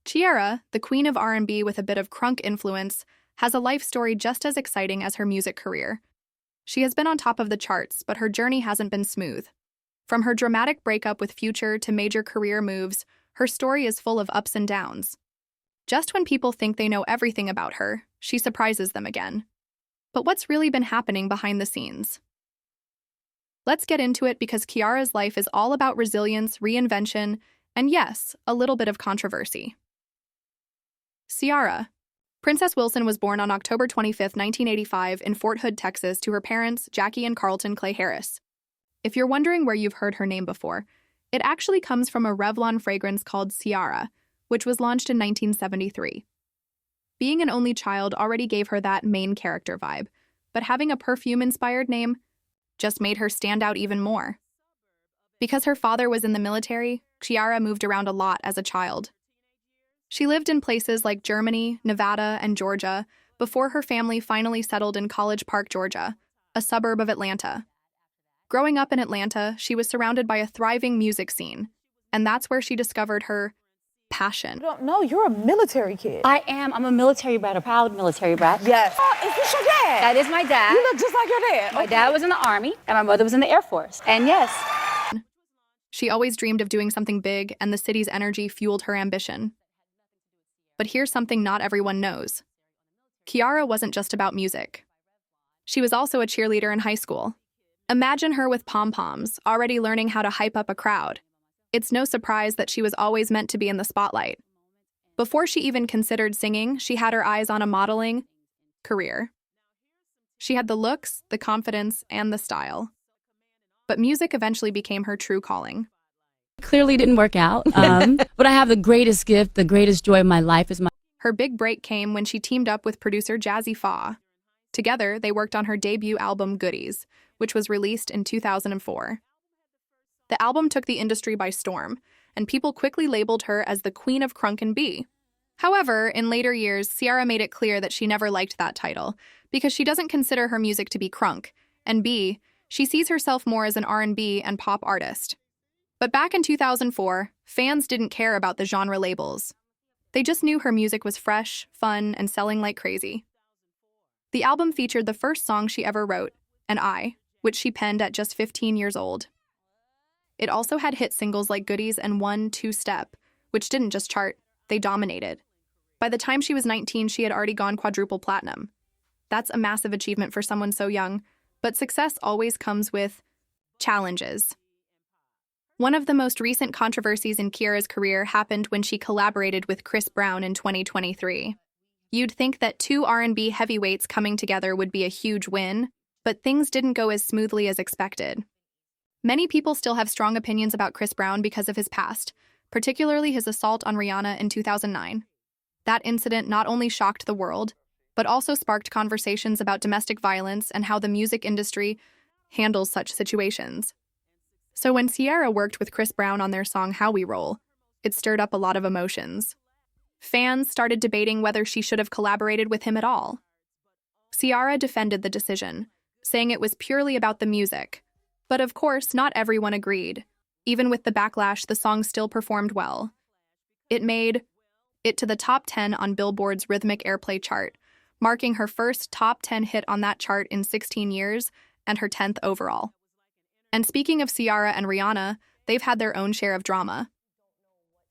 Ciara, the queen of R&B with a bit of crunk influence, has a life story just as exciting as her music career. She has been on top of the charts, but her journey hasn't been smooth. From her dramatic breakup with Future to major career moves, her story is full of ups and downs. Just when people think they know everything about her, she surprises them again. But what's really been happening behind the scenes? Let's get into it because Ciara's life is all about resilience, reinvention, and yes, a little bit of controversy. Ciara. Princess Wilson was born on October 25, 1985 in Fort Hood, Texas to her parents, Jackie and Carlton Clay Harris. If you're wondering where you've heard her name before, it actually comes from a Revlon fragrance called Ciara, which was launched in 1973. Being an only child already gave her that main character vibe, but having a perfume-inspired name just made her stand out even more. Because her father was in the military, Ciara moved around a lot as a child. She lived in places like Germany, Nevada, and Georgia before her family finally settled in College Park, Georgia, a suburb of Atlanta. Growing up in Atlanta, she was surrounded by a thriving music scene, and that's where she discovered her passion. No, you're a military kid. I am. I'm a military brat, a proud military brat. Yes. Oh, is this your dad? That is my dad. You look just like your dad. My dad was in the Army, and my mother was in the Air Force. And yes. She always dreamed of doing something big, and the city's energy fueled her ambition. But here's something not everyone knows. Ciara wasn't just about music. She was also a cheerleader in high school. Imagine her with pom-poms, already learning how to hype up a crowd. It's no surprise that she was always meant to be in the spotlight. Before she even considered singing, she had her eyes on a modeling career. She had the looks, the confidence, and the style. But music eventually became her true calling. Clearly didn't work out, but I have the greatest gift, the greatest joy of my life is my... Her big break came when she teamed up with producer Jazzy Faw. Together, they worked on her debut album, Goodies, which was released in 2004. The album took the industry by storm, and people quickly labeled her as the Queen of Crunk and B. However, in later years, Ciara made it clear that she never liked that title, because she doesn't consider her music to be crunk, and B, she sees herself more as an R&B and pop artist. But back in 2004, fans didn't care about the genre labels. They just knew her music was fresh, fun, and selling like crazy. The album featured the first song she ever wrote, and I, which she penned at just 15 years old. It also had hit singles like Goodies and One Two Step, which didn't just chart, they dominated. By the time she was 19, she had already gone quadruple platinum. That's a massive achievement for someone so young, but success always comes with challenges. One of the most recent controversies in Ciara's career happened when she collaborated with Chris Brown in 2023. You'd think that two R&B heavyweights coming together would be a huge win, but things didn't go as smoothly as expected. Many people still have strong opinions about Chris Brown because of his past, particularly his assault on Rihanna in 2009. That incident not only shocked the world, but also sparked conversations about domestic violence and how the music industry handles such situations. So when Ciara worked with Chris Brown on their song How We Roll, it stirred up a lot of emotions. Fans started debating whether she should have collaborated with him at all. Ciara defended the decision, saying it was purely about the music. But of course, not everyone agreed. Even with the backlash, the song still performed well. It made it to the top 10 on Billboard's Rhythmic Airplay chart, marking her first top 10 hit on that chart in 16 years and her 10th overall. And speaking of Ciara and Rihanna, they've had their own share of drama.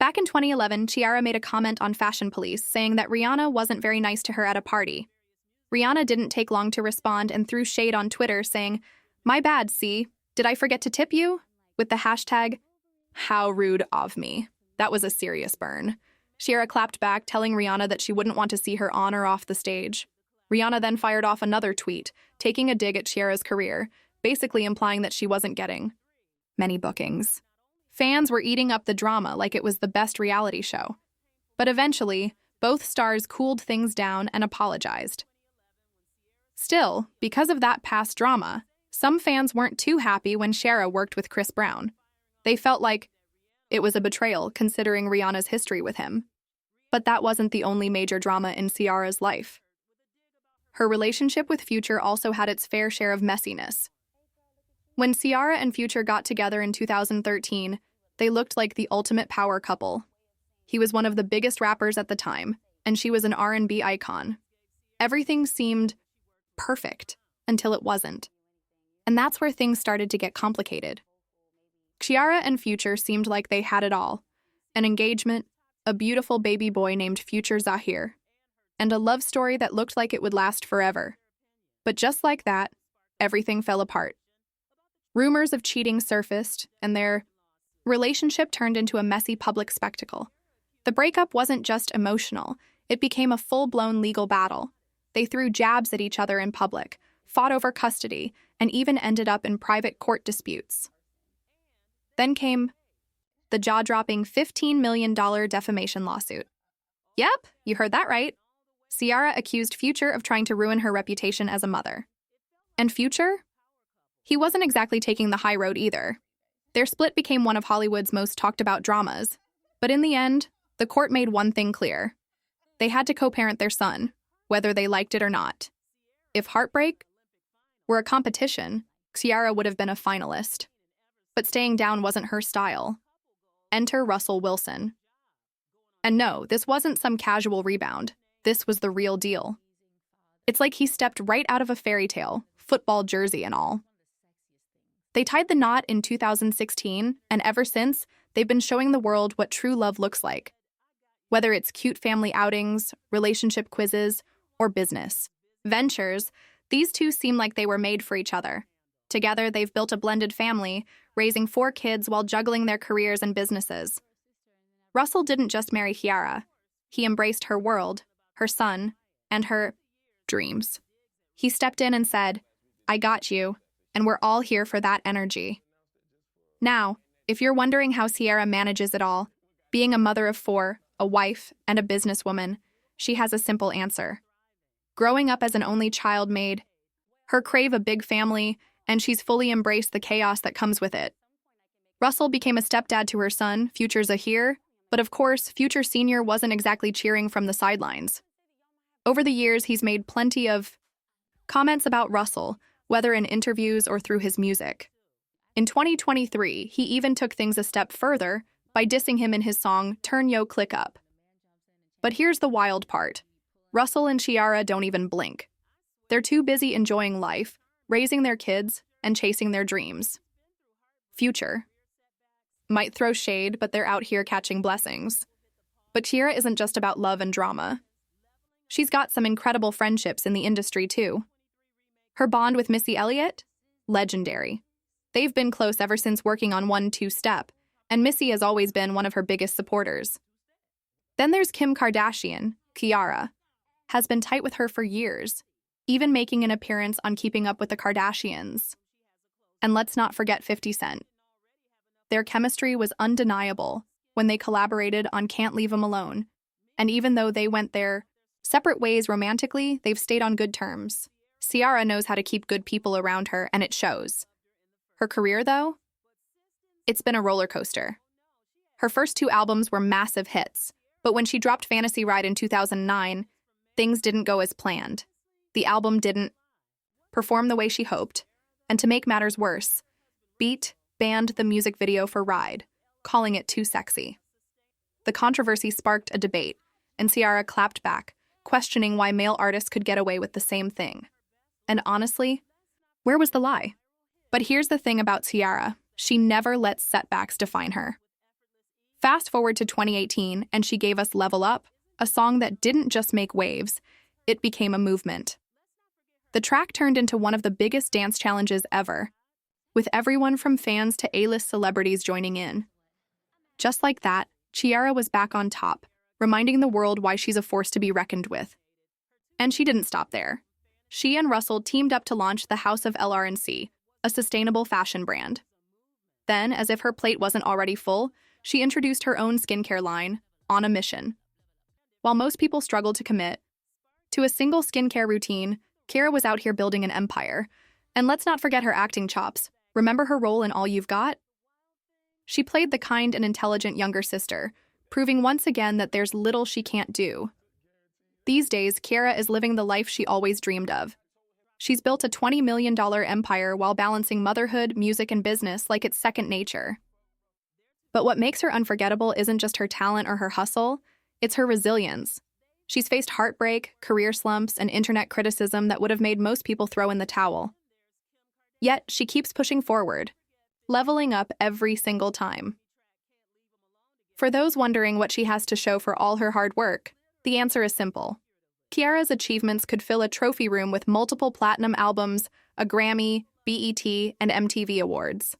Back in 2011, Ciara made a comment on Fashion Police, saying that Rihanna wasn't very nice to her at a party. Rihanna didn't take long to respond and threw shade on Twitter, saying, "My bad, C. Did I forget to tip you?" with the hashtag, "How rude of me." That was a serious burn. Ciara clapped back, telling Rihanna that she wouldn't want to see her on or off the stage. Rihanna then fired off another tweet, taking a dig at Ciara's career, basically implying that she wasn't getting many bookings. Fans were eating up the drama like it was the best reality show. But eventually, Both stars cooled things down and apologized. Still, because of that past drama, some fans weren't too happy when Ciara worked with Chris Brown. They felt like it was a betrayal considering Rihanna's history with him. But that wasn't the only major drama in Ciara's life. Her relationship with Future also had its fair share of messiness. When Ciara and Future got together in 2013, they looked like the ultimate power couple. He was one of the biggest rappers at the time, and she was an R&B icon. Everything seemed perfect until it wasn't. And that's where things started to get complicated. Ciara and Future seemed like they had it all: an engagement, a beautiful baby boy named Future Zahir, and a love story that looked like it would last forever. But just like that, everything fell apart. Rumors of cheating surfaced, and their relationship turned into a messy public spectacle. The breakup wasn't just emotional, it became a full-blown legal battle. They threw jabs at each other in public, fought over custody, and even ended up in private court disputes. Then came the jaw-dropping $15 million defamation lawsuit. Yep, you heard that right. Ciara accused Future of trying to ruin her reputation as a mother. And Future? He wasn't exactly taking the high road either. Their split became one of Hollywood's most talked-about dramas. But in the end, the court made one thing clear. They had to co-parent their son, whether they liked it or not. If heartbreak were a competition, Ciara would have been a finalist. But staying down wasn't her style. Enter Russell Wilson. And no, this wasn't some casual rebound. This was the real deal. It's like he stepped right out of a fairy tale, football jersey and all. They tied the knot in 2016, and ever since, they've been showing the world what true love looks like. Whether it's cute family outings, relationship quizzes, or business ventures, these two seem like they were made for each other. Together, they've built a blended family, raising 4 kids while juggling their careers and businesses. Russell didn't just marry Ciara. He embraced her world, her son, and her dreams. He stepped in and said, "I got you," and we're all here for that energy. Now, if you're wondering how Ciara manages it all, being a mother of 4, a wife, and a businesswoman, she has a simple answer. Growing up as an only child made her crave a big family, and she's fully embraced the chaos that comes with it. Russell became a stepdad to her son, Future Zahir, but of course, Future Sr. wasn't exactly cheering from the sidelines. Over the years, he's made plenty of comments about Russell, whether in interviews or through his music. In 2023, he even took things a step further by dissing him in his song Turn Yo Click Up. But here's the wild part. Russell and Ciara don't even blink. They're too busy enjoying life, raising their kids, and chasing their dreams. Future might throw shade, but they're out here catching blessings. But Ciara isn't just about love and drama. She's got some incredible friendships in the industry, too. Her bond with Missy Elliott? Legendary. They've been close ever since working on 1-2 Step, and Missy has always been one of her biggest supporters. Then there's Kim Kardashian. Ciara has been tight with her for years, even making an appearance on Keeping Up with the Kardashians. And let's not forget 50 Cent. Their chemistry was undeniable when they collaborated on Can't Leave 'Em Alone, and even though they went their separate ways romantically, they've stayed on good terms. Ciara knows how to keep good people around her, and it shows. Her career, though? It's been a roller coaster. Her first 2 albums were massive hits, but when she dropped Fantasy Ride in 2009, things didn't go as planned. The album didn't perform the way she hoped, and to make matters worse, Beat banned the music video for Ride, calling it too sexy. The controversy sparked a debate, and Ciara clapped back, questioning why male artists could get away with the same thing. And honestly, where was the lie? But here's the thing about Ciara. She never lets setbacks define her. Fast forward to 2018, and she gave us Level Up, a song that didn't just make waves, it became a movement. The track turned into one of the biggest dance challenges ever, with everyone from fans to A-list celebrities joining in. Just like that, Ciara was back on top, reminding the world why she's a force to be reckoned with. And she didn't stop there. She and Russell teamed up to launch the House of LR&C, a sustainable fashion brand. Then, as if her plate wasn't already full, she introduced her own skincare line, On a Mission. While most people struggle to commit to a single skincare routine, Ciara was out here building an empire. And let's not forget her acting chops. Remember her role in All You've Got? She played the kind and intelligent younger sister, proving once again that there's little she can't do. These days, Ciara is living the life she always dreamed of. She's built a $20 million empire while balancing motherhood, music, and business like it's second nature. But what makes her unforgettable isn't just her talent or her hustle, it's her resilience. She's faced heartbreak, career slumps, and internet criticism that would have made most people throw in the towel. Yet, she keeps pushing forward, leveling up every single time. For those wondering what she has to show for all her hard work, the answer is simple. Ciara's achievements could fill a trophy room with multiple platinum albums, a Grammy, BET, and MTV awards.